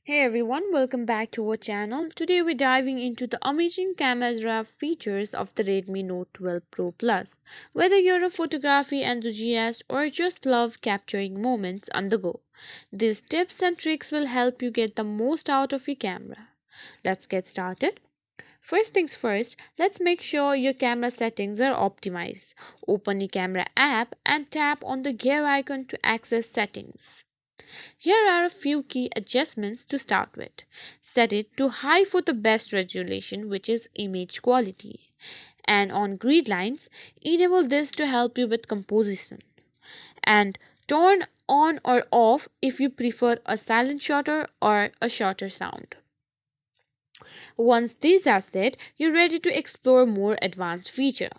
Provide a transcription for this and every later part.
Hey everyone, welcome back to our channel. Today we're diving into the amazing camera features of the Redmi Note 12 Pro Plus. Whether you're a photography enthusiast or just love capturing moments on the go, these tips and tricks will help you get the most out of your camera. Let's get started. First things first, let's make sure your camera settings are optimized. Open the camera app and tap on the gear icon to access settings. Here are a few key adjustments to start with. Set it to high for the best resolution, which is image quality. And on grid lines, enable this to help you with composition. And turn on or off if you prefer a silent shutter or a shorter sound. Once these are set, you're ready to explore more advanced features.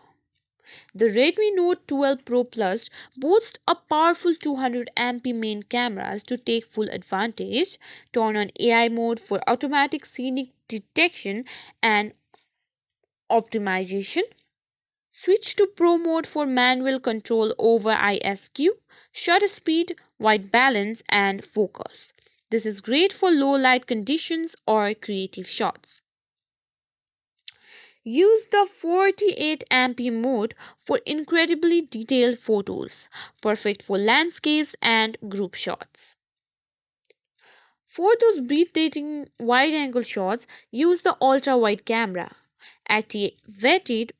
The Redmi Note 12 Pro Plus boasts a powerful 200MP main cameras to take full advantage. Turn on AI mode for automatic scenic detection and optimization. Switch to Pro mode for manual control over ISQ, shutter speed, white balance, and focus. This is great for low light conditions or creative shots. Use the 48MP mode for incredibly detailed photos, perfect for landscapes and group shots. For those breathtaking wide angle shots, use the ultra wide camera. Activated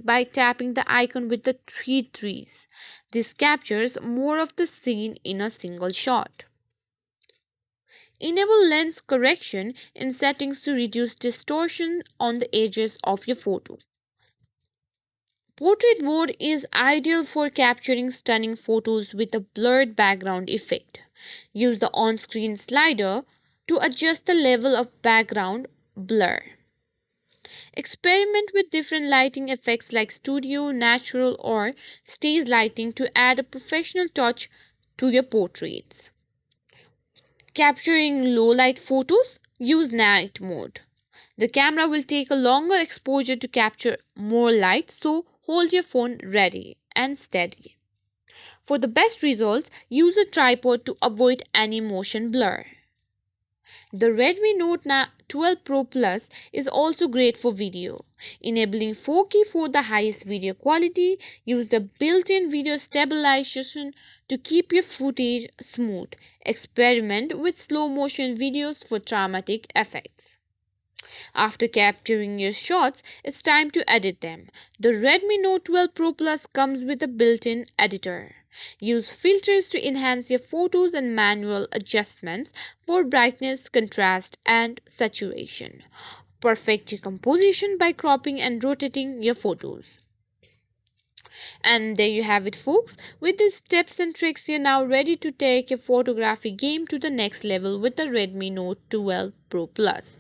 by tapping the icon with the three threes. This captures more of the scene in a single shot. Enable lens correction in settings to reduce distortion on the edges of your photo. Portrait mode is ideal for capturing stunning photos with a blurred background effect. Use the on-screen slider to adjust the level of background blur. Experiment with different lighting effects like studio, natural, or stage lighting to add a professional touch to your portraits. Capturing low light photos, use night mode. The camera will take a longer exposure to capture more light, so hold your phone ready and steady. For the best results, use a tripod to avoid any motion blur. The Redmi Note 12 Pro Plus is also great for video. Enabling 4K for the highest video quality, use the built-in video stabilization to keep your footage smooth. Experiment with slow motion videos for dramatic effects. After capturing your shots, it's time to edit them. The Redmi Note 12 Pro Plus comes with a built-in editor. Use filters to enhance your photos and manual adjustments for brightness, contrast, and saturation. Perfect your composition by cropping and rotating your photos. And there you have it, folks. With these tips and tricks, you're now ready to take your photography game to the next level with the Redmi Note 12 Pro Plus.